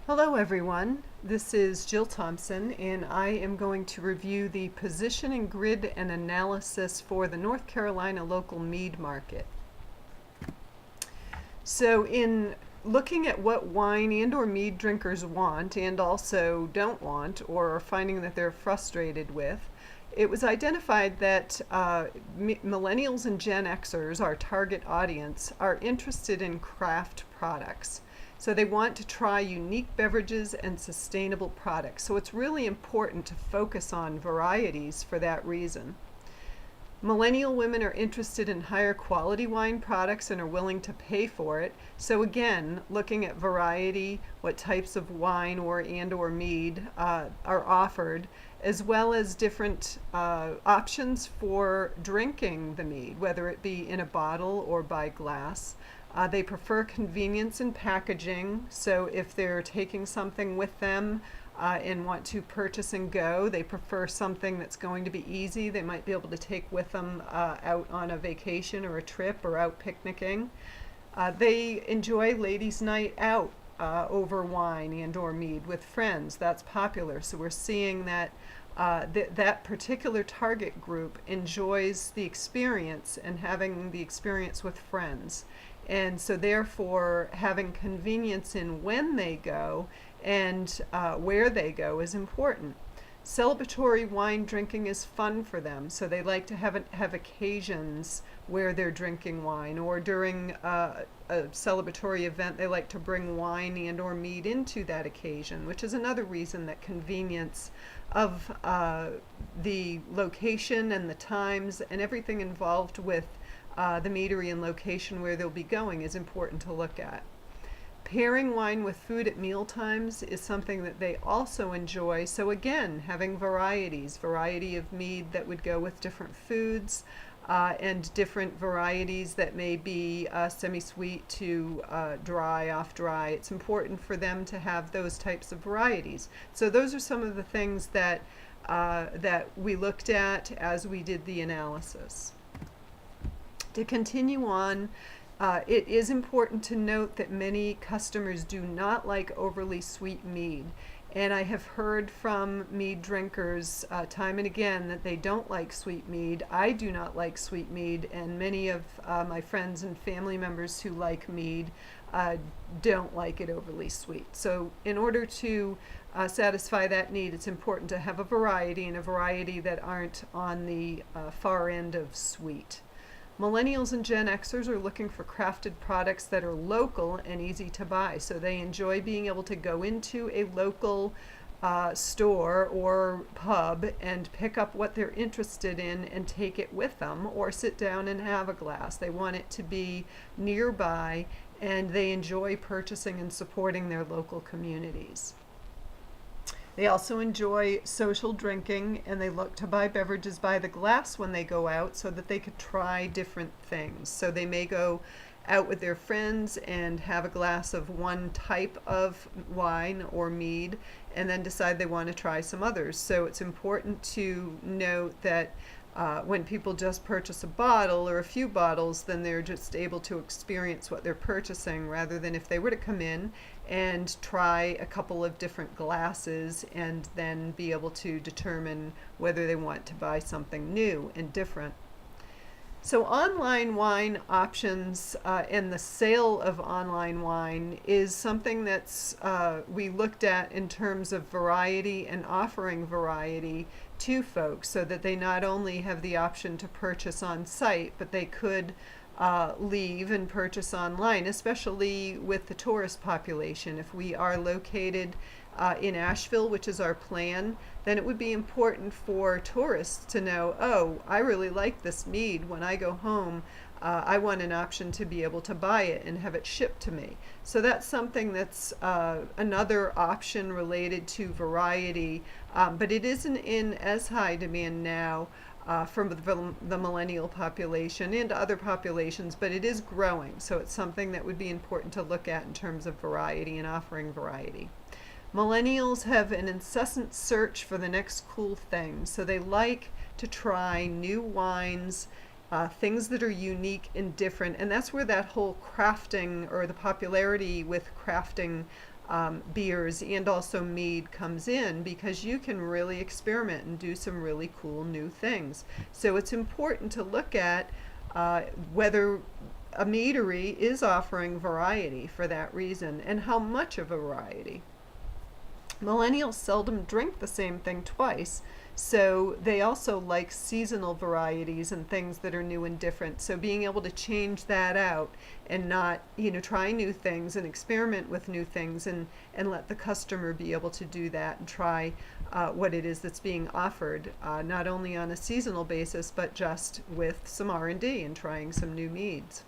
Hello everyone, this is Jill Thompson and I am going to review the positioning grid and analysis for the North Carolina local mead market. So in looking at what wine and or mead drinkers want and also don't want or are finding that they're frustrated with, it was identified that millennials and Gen Xers, our target audience, are interested in craft products. So they want to try unique beverages and sustainable products. So it's really important to focus on varieties for that reason. Millennial women are interested in higher quality wine products and are willing to pay for it. So again, looking at variety, what types of wine or mead are offered, as well as different options for drinking the mead, whether it be in a bottle or by glass. They prefer convenience in packaging, so if they're taking something with them and want to purchase and go, they prefer something that's going to be easy. They might be able to take with them out on a vacation or a trip or out picnicking. They enjoy ladies' night out over wine and or mead with friends. That's popular, so we're seeing that that particular target group enjoys the experience and having the experience with friends. And so therefore having convenience in when they go and where they go is important. Celebratory wine drinking is fun for them, so they like to have occasions where they're drinking wine, or during a celebratory event they like to bring wine and or mead into that occasion, which is another reason that convenience of the location and the times and everything involved with the meadery and location where they'll be going is important to look at. Pairing wine with food at meal times is something that they also enjoy. So again, having variety of mead that would go with different foods and different varieties that may be semi-sweet to dry, off-dry. It's important for them to have those types of varieties. So those are some of the things that we looked at as we did the analysis. To continue on, it is important to note that many customers do not like overly sweet mead. And I have heard from mead drinkers time and again that they don't like sweet mead. I do not like sweet mead, and many of my friends and family members who like mead don't like it overly sweet. So in order to satisfy that need, it's important to have a variety, and a variety that aren't on the far end of sweet. Millennials and Gen Xers are looking for crafted products that are local and easy to buy. So they enjoy being able to go into a local store or pub and pick up what they're interested in and take it with them, or sit down and have a glass. They want it to be nearby, and they enjoy purchasing and supporting their local communities. They also enjoy social drinking, and they look to buy beverages by the glass when they go out so that they could try different things. So they may go out with their friends and have a glass of one type of wine or mead and then decide they want to try some others. So it's important to note that when people just purchase a bottle or a few bottles, then they're just able to experience what they're purchasing, rather than if they were to come in and try a couple of different glasses and then be able to determine whether they want to buy something new and different. So online wine options and the sale of online wine is something that's we looked at in terms of variety and offering variety to folks, so that they not only have the option to purchase on site, but they could leave and purchase online, especially with the tourist population. If we are located in Asheville, which is our plan, then it would be important for tourists to know, oh, I really like this mead. When I go home, I want an option to be able to buy it and have it shipped to me. So that's something that's another option related to variety, but it isn't in as high demand now from the millennial population and other populations, but it is growing. So it's something that would be important to look at in terms of variety and offering variety. Millennials have an incessant search for the next cool thing, so they like to try new wines, things that are unique and different, and that's where that whole crafting, or the popularity with crafting beers and also mead comes in, because you can really experiment and do some really cool new things. So it's important to look at whether a meadery is offering variety for that reason, and how much of a variety. Millennials seldom drink the same thing twice, so they also like seasonal varieties and things that are new and different. So being able to change that out and not, try new things and experiment with new things, and let the customer be able to do that and try what it is that's being offered, not only on a seasonal basis, but just with some R&D and trying some new meads.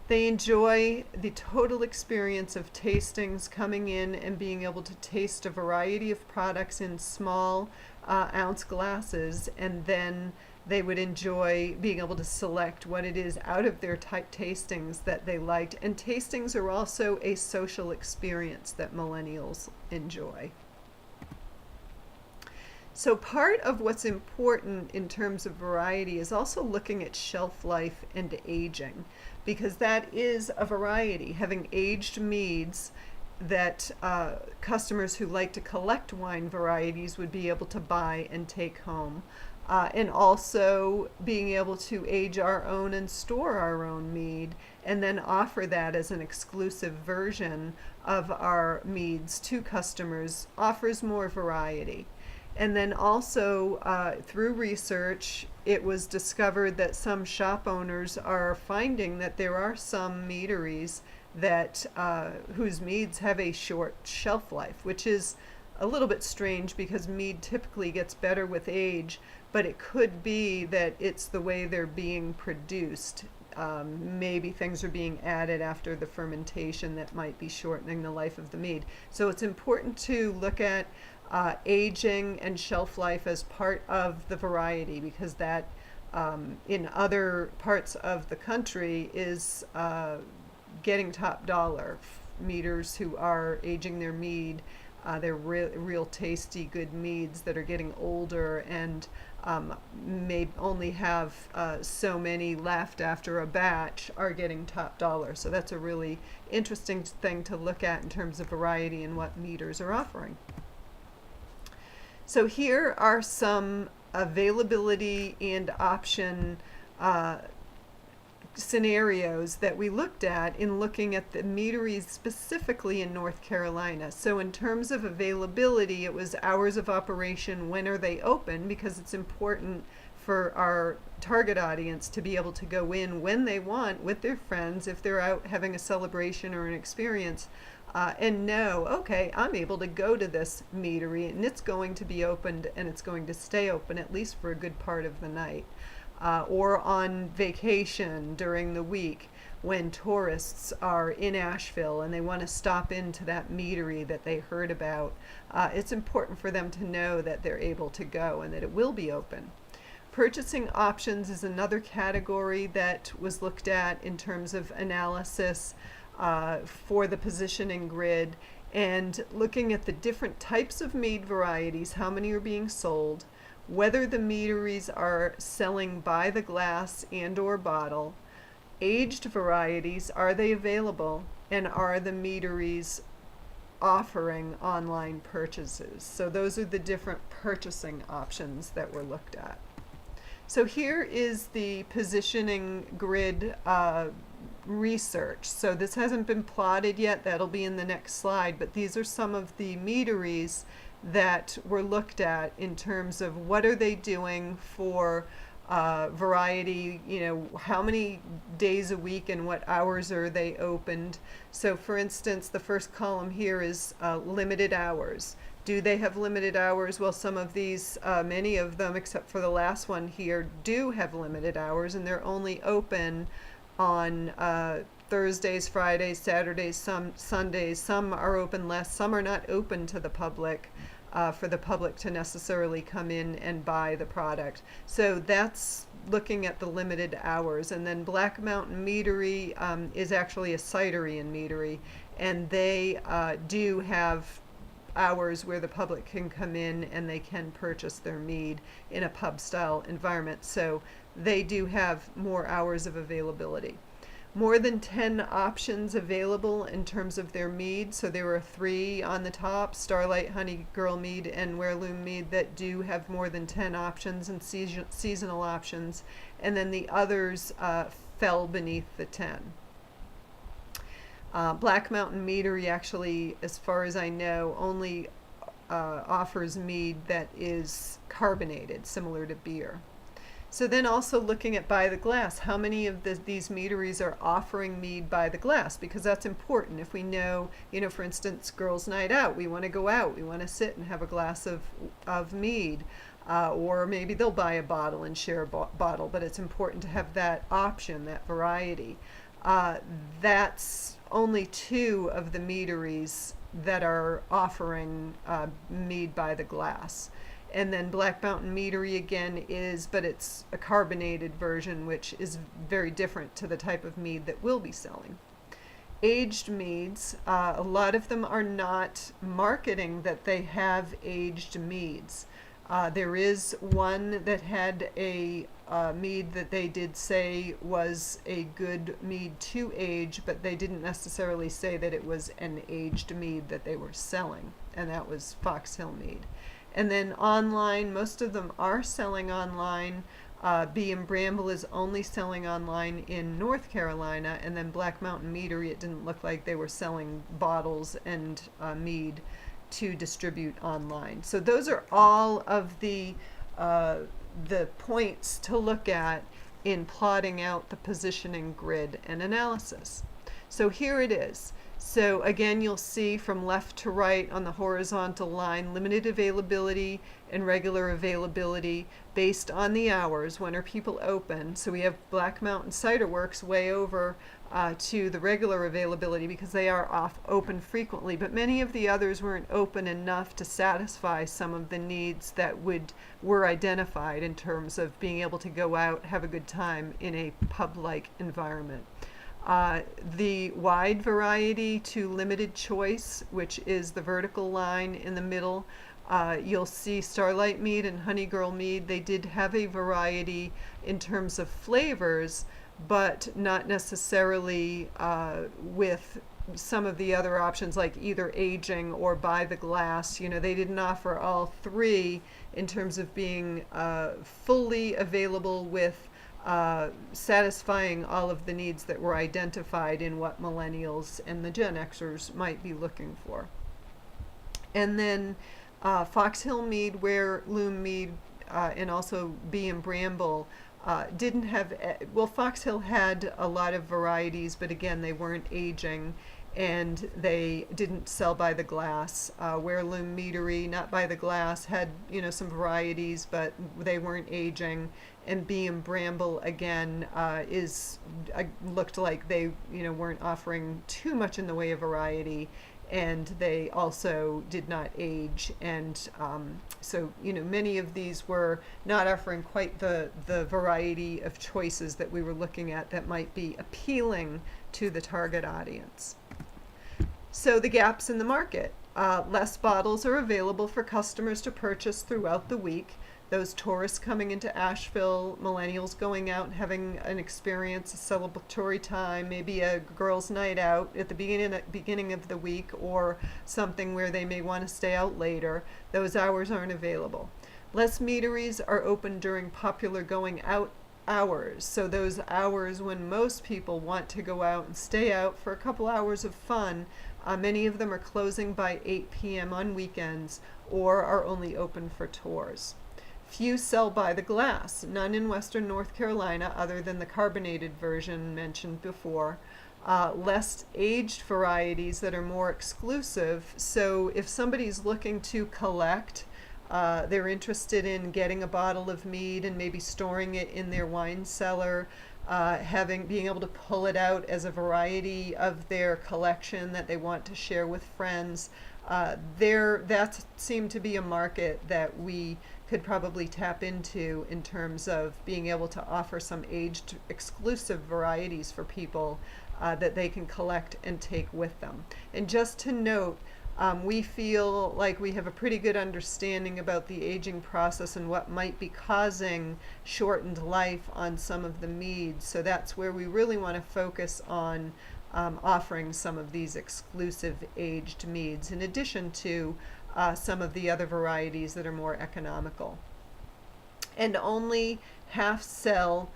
They enjoy the total experience of tastings, coming in and being able to taste a variety of products in small ounce glasses, and then they would enjoy being able to select what it is out of their type tastings that they liked. And tastings are also a social experience that millennials enjoy. So part of what's important in terms of variety is also looking at shelf life and aging, because that is a variety. Having aged meads that customers who like to collect wine varieties would be able to buy and take home. And also being able to age our own and store our own mead, and then offer that as an exclusive version of our meads to customers, offers more variety. And then also through research, it was discovered that some shop owners are finding that there are some meaderies that whose meads have a short shelf life, which is a little bit strange because mead typically gets better with age, but it could be that it's the way they're being produced. Maybe things are being added after the fermentation that might be shortening the life of the mead. So it's important to look at aging and shelf life as part of the variety, because that in other parts of the country is getting top dollar. Meaders who are aging their mead, they're real tasty, good meads that are getting older and may only have so many left after a batch, are getting top dollar. So that's a really interesting thing to look at in terms of variety and what meaders are offering. So here are some availability and option scenarios that we looked at in looking at the meaderies specifically in North Carolina. So in terms of availability, it was hours of operation, when are they open, because it's important for our target audience to be able to go in when they want with their friends if they're out having a celebration or an experience, and know, okay, I'm able to go to this meadery and it's going to be opened and it's going to stay open at least for a good part of the night. Or on vacation during the week when tourists are in Asheville and they want to stop into that meadery that they heard about, it's important for them to know that they're able to go and that it will be open. Purchasing options is another category that was looked at in terms of analysis for the positioning grid, and looking at the different types of mead varieties, how many are being sold, whether the meaderies are selling by the glass and or bottle, aged varieties, are they available, and are the meaderies offering online purchases. So those are the different purchasing options that were looked at. So here is the positioning grid research. So this hasn't been plotted yet, that'll be in the next slide, but these are some of the meaderies that were looked at in terms of what are they doing for variety, how many days a week and what hours are they opened. So for instance, the first column here is limited hours. Do they have limited hours? Well, some of these, many of them, except for the last one here, do have limited hours, and they're only open on Thursdays, Fridays, Saturdays, some Sundays. Some are open less, some are not open to the public, for the public to necessarily come in and buy the product. So that's looking at the limited hours. And then Black Mountain Meadery is actually a cidery and meadery, and they do have hours where the public can come in and they can purchase their mead in a pub style environment. So they do have more hours of availability. more than 10 options available in terms of their mead. So there were 3 on the top, Starlight, Honey Girl Mead, and Heirloom Mead, that do have more than 10 options and seasonal options. And then the others fell beneath the 10. Black Mountain Meadery actually, as far as I know, only offers mead that is carbonated, similar to beer. So then also looking at by the glass, how many of these meaderies are offering mead by the glass? Because that's important. If we know, for instance, girls' night out, we want to go out, we want to sit and have a glass of mead. Or maybe they'll buy a bottle and share a bottle, but it's important to have that option, that variety. That's only 2 of the meaderies that are offering mead by the glass. And then Black Mountain Meadery again but it's a carbonated version, which is very different to the type of mead that we'll be selling. Aged meads, a lot of them are not marketing that they have aged meads. There is one that had a mead that they did say was a good mead to age, but they didn't necessarily say that it was an aged mead that they were selling, and that was Fox Hill Mead. And then online, most of them are selling online. Bee and Bramble is only selling online in North Carolina, and then Black Mountain Meadery, it didn't look like they were selling bottles and mead to distribute online. So those are all of the points to look at in plotting out the positioning grid and analysis. So here it is. So again, you'll see from left to right on the horizontal line, limited availability and regular availability based on the hours. When are people open? So we have Black Mountain Cider Works way over to the regular availability because they are open frequently, but many of the others weren't open enough to satisfy some of the needs that were identified in terms of being able to go out, have a good time in a pub-like environment. The wide variety to limited choice, which is the vertical line in the middle, you'll see Starlight Mead and Honey Girl Mead, they did have a variety in terms of flavors, but not necessarily with some of the other options like either aging or by the glass. They didn't offer all 3 in terms of being fully available with satisfying all of the needs that were identified in what millennials and the Gen Xers might be looking for. And then Fox Hill Mead, Heirloom Mead, and also Bee and Bramble didn't have, Fox Hill had a lot of varieties, but again, they weren't aging and they didn't sell by the glass. Heirloom Meadery, not by the glass, had some varieties, but they weren't aging. And Bee and Bramble again looked like they weren't offering too much in the way of variety, and they also did not age. And so many of these were not offering quite the variety of choices that we were looking at that might be appealing to the target audience. So the gaps in the market. Less bottles are available for customers to purchase throughout the week. Those tourists coming into Asheville, millennials going out and having an experience, a celebratory time, maybe a girls' night out at the beginning of the week, or something where they may want to stay out later, those hours aren't available. Less meaderies are open during popular going out hours. So those hours when most people want to go out and stay out for a couple hours of fun, many of them are closing by 8 p.m. on weekends or are only open for tours. Few sell by the glass, none in Western North Carolina other than the carbonated version mentioned before. Less aged varieties that are more exclusive. So if somebody's looking to collect, they're interested in getting a bottle of mead and maybe storing it in their wine cellar, being able to pull it out as a variety of their collection that they want to share with friends. That seemed to be a market that we could probably tap into in terms of being able to offer some aged exclusive varieties for people that they can collect and take with them. And just to note, We feel like we have a pretty good understanding about the aging process and what might be causing shortened life on some of the meads. So that's where we really want to focus on offering some of these exclusive aged meads, in addition to some of the other varieties that are more economical. And only half sell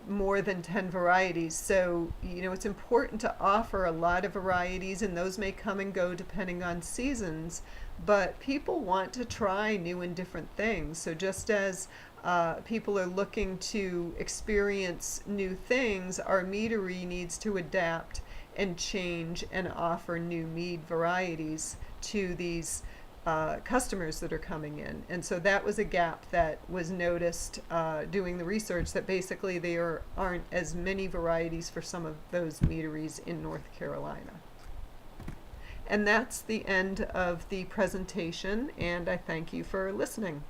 more than 10 varieties. So, it's important to offer a lot of varieties, and those may come and go depending on seasons. But people want to try new and different things. So, just as people are looking to experience new things, our meadery needs to adapt and change and offer new mead varieties to these customers that are coming in. And so that was a gap that was noticed doing the research, that basically there aren't as many varieties for some of those meaderies in North Carolina. And that's the end of the presentation, and I thank you for listening.